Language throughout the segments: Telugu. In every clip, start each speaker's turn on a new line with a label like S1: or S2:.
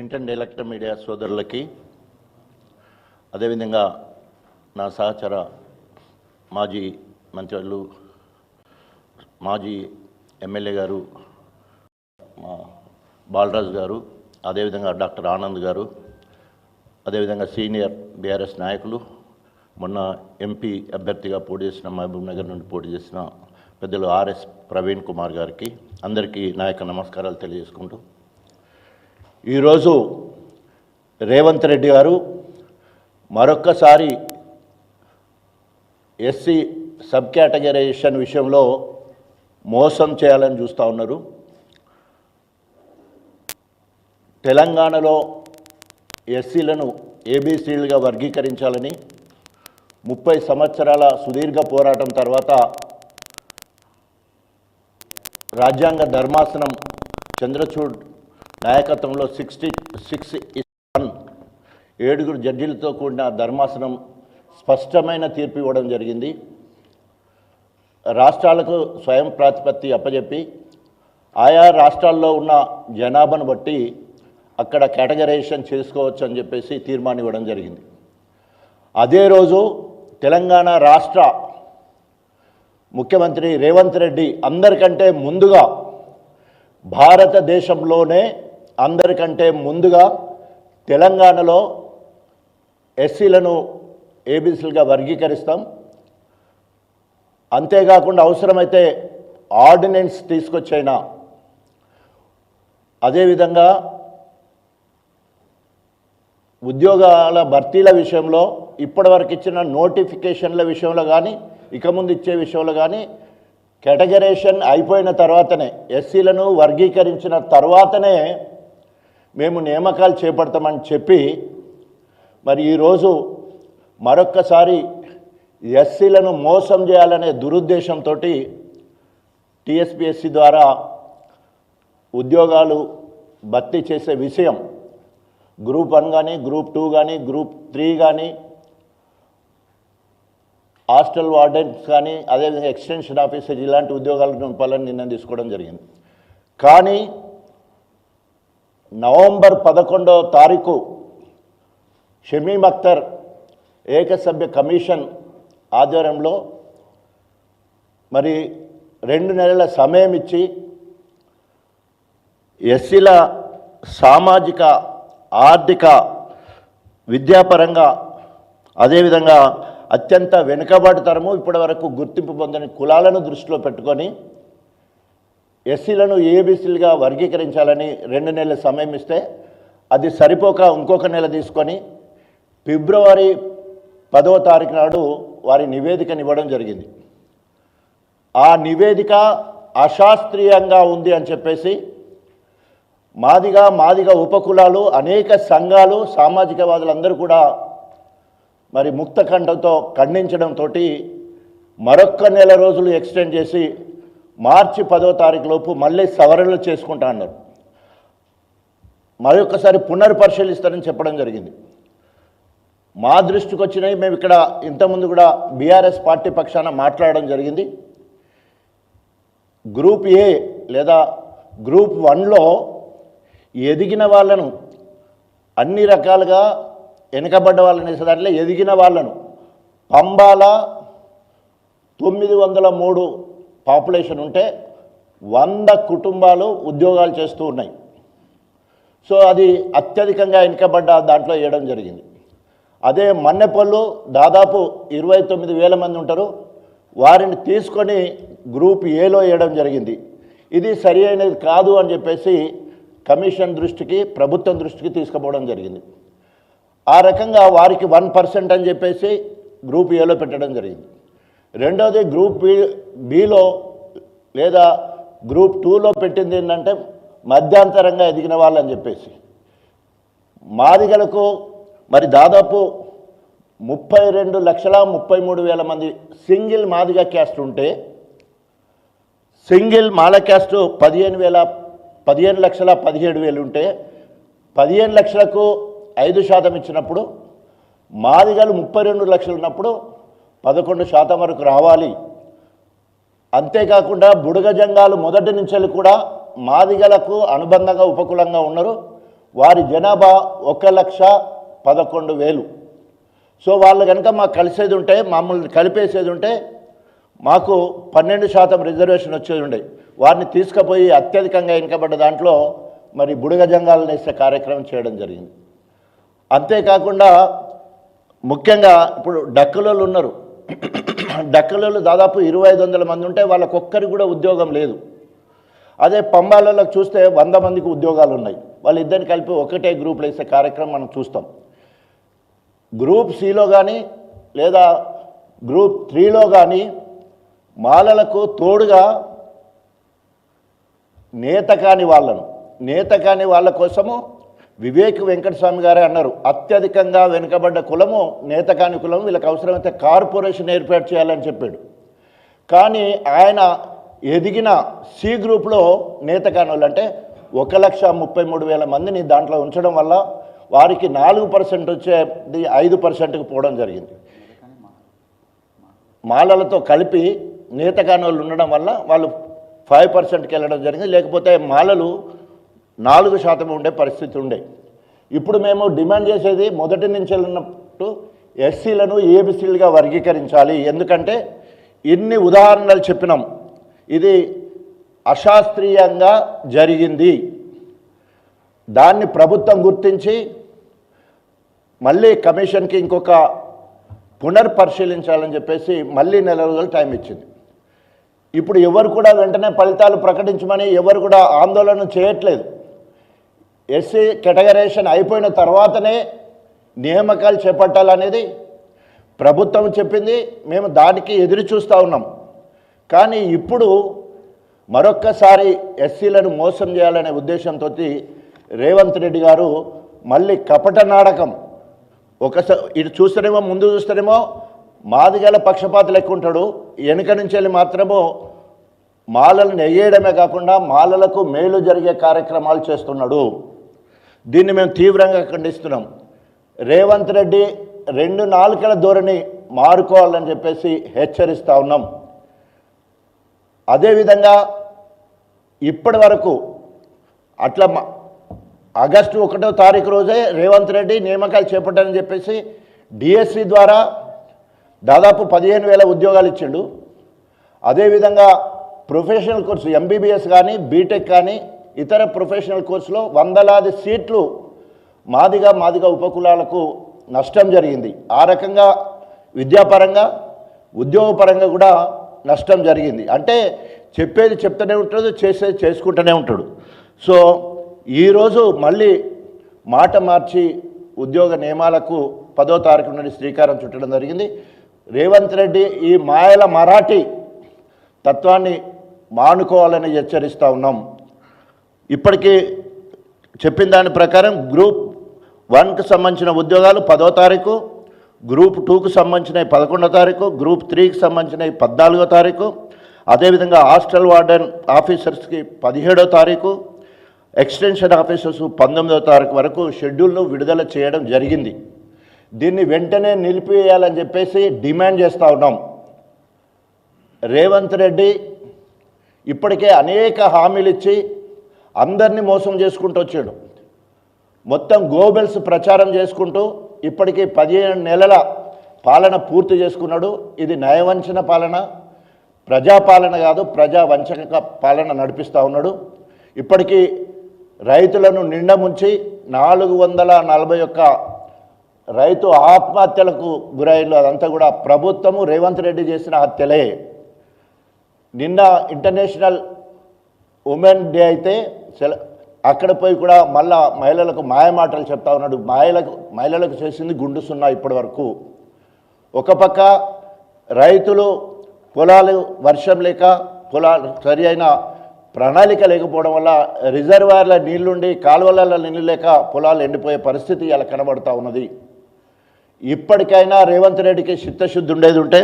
S1: ఇంటర్ ఎలక్ట్రిక్ మీడియా సోదరులకి అదేవిధంగా నా సహచర మాజీ మంత్రులు మాజీ ఎమ్మెల్యే గారు బాలరాజు గారు అదేవిధంగా డాక్టర్ ఆనంద్ గారు అదేవిధంగా సీనియర్ బీఆర్ఎస్ నాయకులు మొన్న ఎంపీ అభ్యర్థిగా పోటీ చేసిన మహబూబ్ నగర్ నుండి పోటీ చేసిన పెద్దలు ఆర్ఎస్ ప్రవీణ్ కుమార్ గారికి అందరికీ నా యొక్క నమస్కారాలు తెలియజేసుకుంటూ ఈరోజు రేవంత్ రెడ్డి గారు మరొక్కసారి ఎస్సీ సబ్ కేటగరైజేషన్ విషయంలో మోసం చేయాలని చూస్తూ ఉన్నారు. తెలంగాణలో ఎస్సీలను ఏబీసీలుగా వర్గీకరించాలని 30 సంవత్సరాల సుదీర్ఘ పోరాటం తర్వాత రాజ్యాంగ ధర్మాసనం చంద్రచూడ్ నాయకత్వంలో 7 జడ్జీలతో కూడిన ధర్మాసనం స్పష్టమైన తీర్పు ఇవ్వడం జరిగింది. రాష్ట్రాలకు స్వయం ప్రాతిపత్తి అప్పచెప్పి ఆయా రాష్ట్రాల్లో ఉన్న జనాభాను బట్టి అక్కడ కేటగరైజేషన్ చేసుకోవచ్చు అని చెప్పేసి తీర్మానం ఇవ్వడం జరిగింది. అదే రోజు తెలంగాణ రాష్ట్ర ముఖ్యమంత్రి రేవంత్ రెడ్డి అందరికంటే ముందుగా భారతదేశంలోనే అందరికంటే ముందుగా తెలంగాణలో ఎస్సీలను ఏబీసీలుగా వర్గీకరిస్తాం, అంతేకాకుండా అవసరమైతే ఆర్డినెన్స్ తీసుకొచ్చైనా అదేవిధంగా ఉద్యోగాల భర్తీల విషయంలో ఇప్పటివరకు ఇచ్చిన నోటిఫికేషన్ల విషయంలో కానీ ఇక ముందు ఇచ్చే విషయంలో కానీ కేటగరైజేషన్ అయిపోయిన తర్వాతనే ఎస్సీలను వర్గీకరించిన తర్వాతనే మేము నియామకాలు చేపడతామని చెప్పి మరి ఈరోజు మరొక్కసారి ఎస్సీలను మోసం చేయాలనే దురుద్దేశంతో టీఎస్పీఎస్సీ ద్వారా ఉద్యోగాలు భర్తీ చేసే విషయం గ్రూప్ 1 కానీ గ్రూప్ 2 కానీ గ్రూప్ 3 కానీ హాస్టల్ వార్డెన్స్ కానీ అదేవిధంగా ఎక్స్టెన్షన్ ఆఫీసర్ ఇలాంటి ఉద్యోగాలను నింపాలని నిర్ణయం తీసుకోవడం జరిగింది. కానీ నవంబర్ 11వ తారీఖు షమీమ్ అఖ్తర్ ఏకసభ్య కమిషన్ ఆధ్వర్యంలో మరి 2 నెలల సమయం ఇచ్చి ఎస్సీల సామాజిక ఆర్థిక విద్యాపరంగా అదేవిధంగా అత్యంత వెనుకబాటుతరము ఇప్పటి వరకు గుర్తింపు పొందని కులాలను దృష్టిలో పెట్టుకొని ఎస్సీలను ఏబీసీలుగా వర్గీకరించాలని 2 నెలల సమయం ఇస్తే అది సరిపోక ఇంకొక నెల తీసుకొని ఫిబ్రవరి 10వ తారీఖు నాడు వారి నివేదికను ఇవ్వడం జరిగింది. ఆ నివేదిక అశాస్త్రీయంగా ఉంది అని చెప్పేసి మాదిగ ఉపకులాలు అనేక సంఘాలు సామాజికవాదులందరూ కూడా మరి ముక్త కంఠంతో ఖండించడంతో మరొక్క నెల రోజులు ఎక్స్టెండ్ చేసి మార్చి 10వ తారీఖు లోపు మళ్ళీ సవరణలు చేసుకుంటా అన్నారు. మరొకసారి పునర్పరిశీలిస్తారని చెప్పడం జరిగింది. మా దృష్టికి వచ్చినాయి. మేము ఇక్కడ ఇంతకుముందు కూడా బీఆర్ఎస్ పార్టీ పక్షాన మాట్లాడడం జరిగింది. గ్రూప్ ఏ లేదా గ్రూప్ 1లో ఎదిగిన వాళ్ళను అన్ని రకాలుగా వెనుకబడ్డ వాళ్ళని వేసేదాంట్లో ఎదిగిన వాళ్ళను పంబాల 903 పాపులేషన్ ఉంటే 100 కుటుంబాలు ఉద్యోగాలు చేస్తూ ఉన్నాయి. సో అది అత్యధికంగా వెనుకబడ్డ దాంట్లో వేయడం జరిగింది. అదే మన్నెపల్లు దాదాపు 29,000 మంది ఉంటారు, వారిని తీసుకొని గ్రూప్ ఏలో వేయడం జరిగింది. ఇది సరి అయినది కాదు అని చెప్పేసి కమిషన్ దృష్టికి ప్రభుత్వం దృష్టికి తీసుకుపోవడం జరిగింది. ఆ రకంగా వారికి 1% అని చెప్పేసి గ్రూప్ ఏలో పెట్టడం జరిగింది. రెండవది గ్రూప్ బిలో లేదా గ్రూప్ 2లో పెట్టింది ఏంటంటే మధ్యాంతరంగా ఎదిగిన వాళ్ళు అని చెప్పేసి మాదిగలకు మరి దాదాపు 32,33,000 మంది సింగిల్ మాదిగ క్యాస్ట్ ఉంటే సింగిల్ మాల క్యాస్ట్ 15,17,000 ఉంటే 15 లక్షలకు 5% ఇచ్చినప్పుడు మాదిగలు 32 లక్షలు ఉన్నప్పుడు 11% వరకు రావాలి. అంతేకాకుండా బుడగ జంగాలు మొదటి నుంచి కూడా మాదిగలకు అనుబంధంగా ఉపకులంగా ఉన్నారు. వారి జనాభా 1,11,000. సో వాళ్ళు కనుక మాకు కలిసేది ఉంటే, మమ్మల్ని కలిపేసేది ఉంటే మాకు 12% రిజర్వేషన్ వచ్చేది ఉండే. వారిని తీసుకుపోయి అత్యధికంగా వెనుకబడ్డ దాంట్లో మరి బుడగ జంగాలను వేసే కార్యక్రమం చేయడం జరిగింది. అంతేకాకుండా ముఖ్యంగా ఇప్పుడు డక్కులోళ్ళు ఉన్నారు. డక్కులోళ్ళు దాదాపు 2,500 మంది ఉంటే వాళ్ళకొక్కరికి కూడా ఉద్యోగం లేదు. అదే పంబాలలో చూస్తే 100 మందికి ఉద్యోగాలు ఉన్నాయి. వాళ్ళిద్దరిని కలిపి ఒకటే గ్రూప్లో వేసే కార్యక్రమం మనం చూస్తాం. గ్రూప్ సిలో కానీ లేదా గ్రూప్ 3లో కానీ మాలలకు తోడుగా నేత కాని వాళ్ళ కోసము వివేక్ వెంకటస్వామి గారే అన్నారు, అత్యధికంగా వెనుకబడ్డ కులము నేత కాని కులము, వీళ్ళకి అవసరమైతే కార్పొరేషన్ ఏర్పాటు చేయాలని చెప్పాడు. కానీ ఆయన ఎదిగిన సి గ్రూప్లో నేత కాని వాళ్ళు అంటే 1,33,000 మందిని దాంట్లో ఉంచడం వల్ల వారికి 4% వచ్చేది 5%కు పోవడం జరిగింది. మాలలతో కలిపి నేత కాని వాళ్ళు ఉండడం వల్ల వాళ్ళు 5%కి వెళ్ళడం జరిగింది. లేకపోతే మాలలు 4% ఉండే పరిస్థితి ఉండే. ఇప్పుడు మేము డిమాండ్ చేసేది మొదటి నుంచి వెళ్ళినట్టు ఎస్సీలను ఏబిసీలుగా వర్గీకరించాలి. ఎందుకంటే ఇన్ని ఉదాహరణలు చెప్పినాం, ఇది అశాస్త్రీయంగా జరిగింది. దాన్ని ప్రభుత్వం గుర్తించి మళ్ళీ కమిషన్కి ఇంకొక పునర్పరిశీలించాలని చెప్పేసి మళ్ళీ 4 రోజులు టైం ఇచ్చింది. ఇప్పుడు ఎవరు కూడా వెంటనే ఫలితాలు ప్రకటించమని ఎవరు కూడా ఆందోళన చేయట్లేదు. ఎస్సీ కేటగరైజేషన్ అయిపోయిన తర్వాతనే నియామకాలు చేపట్టాలనేది ప్రభుత్వం చెప్పింది. మేము దానికి ఎదురు చూస్తూ ఉన్నాం. కానీ ఇప్పుడు మరొక్కసారి ఎస్సీలను మోసం చేయాలనే ఉద్దేశంతో రేవంత్ రెడ్డి గారు మళ్ళీ కపట నాటకం. ఒకసారి ఇటు చూస్తేనేమో, ముందు చూస్తేనేమో మాదిగల పక్షపాత లెక్క ఉంటాడు, వెనుక నుంచి వెళ్ళి మాత్రమో మాలలను నెయ్యేయడమే కాకుండా మాలలకు మేలు జరిగే కార్యక్రమాలు చేస్తున్నాడు. దీన్ని మేము తీవ్రంగా ఖండిస్తున్నాం. రేవంత్ రెడ్డి 2 నాలుకల ధోరణి మారుకోవాలని చెప్పేసి హెచ్చరిస్తూ ఉన్నాం. అదేవిధంగా ఇప్పటి వరకు అట్లా ఆగస్టు 1వ తారీఖు రోజే రేవంత్ రెడ్డి నియామకాలు చేపట్టాలని చెప్పేసి డిఎస్సి ద్వారా దాదాపు 15,000 ఉద్యోగాలు ఇచ్చిండు. అదేవిధంగా ప్రొఫెషనల్ కోర్సు ఎంబీబీఎస్ కానీ బీటెక్ కానీ ఇతర ప్రొఫెషనల్ కోర్సులో 100,000 సీట్లు మాదిగ ఉపకులాలకు నష్టం జరిగింది. ఆ రకంగా విద్యాపరంగా ఉద్యోగపరంగా కూడా నష్టం జరిగింది. అంటే చెప్పేది చెప్తూనే ఉంటాడు, చేసేది చేసుకుంటూనే ఉంటాడు. సో ఈరోజు మళ్ళీ మాట మార్చి ఉద్యోగ నియమాలకు 10వ తారీఖు నుండి శ్రీకారం చుట్టడం జరిగింది. రేవంత్ రెడ్డి ఈ మాయల మరాఠీ తత్వాన్ని మానుకోవాలని హెచ్చరిస్తూ ఉన్నాం. ఇప్పటికీ చెప్పిన దాని ప్రకారం గ్రూప్ 1కు సంబంధించిన ఉద్యోగాలు 10వ తారీఖు, గ్రూప్ 2కు సంబంధించినవి 11వ తారీఖు, గ్రూప్ 3కి సంబంధించినవి 14వ తారీఖు, అదేవిధంగా హాస్టల్ వార్డెన్ ఆఫీసర్స్కి 17వ తారీఖు, ఎక్స్టెన్షన్ ఆఫీసర్స్ 19వ తారీఖు వరకు షెడ్యూల్ను విడుదల చేయడం జరిగింది. దీన్ని వెంటనే నిలిపివేయాలని చెప్పేసి డిమాండ్ చేస్తూ ఉన్నాం. రేవంత్ రెడ్డి ఇప్పటికే అనేక హామీలు ఇచ్చి అందరినీ మోసం చేసుకుంటూ వచ్చాడు. మొత్తం గోబెల్స్ ప్రచారం చేసుకుంటూ ఇప్పటికీ 15 నెలల పాలన పూర్తి చేసుకున్నాడు. ఇది నయవంచన పాలన, ప్రజాపాలన కాదు, ప్రజా వంచక పాలన నడిపిస్తూ ఉన్నాడు. ఇప్పటికీ రైతులను నిండా ముంచి 441 రైతు ఆత్మహత్యలకు గురైన అదంతా కూడా ప్రభుత్వము రేవంత్ రెడ్డి చేసిన హత్యలే. నిన్న ఇంటర్నేషనల్ ఉమెన్ డే అయితే అక్కడ పోయి కూడా మళ్ళా మహిళలకు మాయమాటలు చెప్తా ఉన్నాడు. మహిళలకు చేసింది గుండు సున్నా ఇప్పటి వరకు. ఒక పక్క రైతులు పొలాలు వర్షం లేక పొలాలు సరి అయిన ప్రణాళిక లేకపోవడం వల్ల రిజర్వాయర్ల నీళ్లుండి కాలువల నీళ్ళు లేక పొలాలు ఎండిపోయే పరిస్థితి ఇలా కనబడుతూ ఉన్నది. ఇప్పటికైనా రేవంత్ రెడ్డికి చిత్తశుద్ధి ఉండేది ఉంటే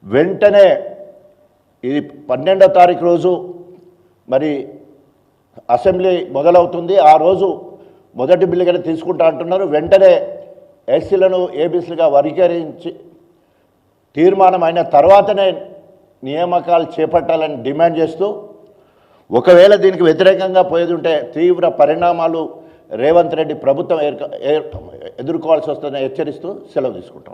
S1: వెంటనే ఇది 12వ తారీఖు రోజు మరి అసెంబ్లీ మొదలవుతుంది. ఆ రోజు మొదటి బిల్లుగానే తీసుకుంటా అంటున్నారు. వెంటనే ఎస్సీలను ఏబీసీలుగా వర్గీకరించి తీర్మానం అయిన తర్వాతనే నియామకాలు చేపట్టాలని డిమాండ్ చేస్తూ, ఒకవేళ దీనికి వ్యతిరేకంగా పోయేది ఉంటే తీవ్ర పరిణామాలు రేవంత్ రెడ్డి ప్రభుత్వం ఎదుర్కోవాల్సి వస్తుందని హెచ్చరిస్తూ సెలవు తీసుకుంటాం.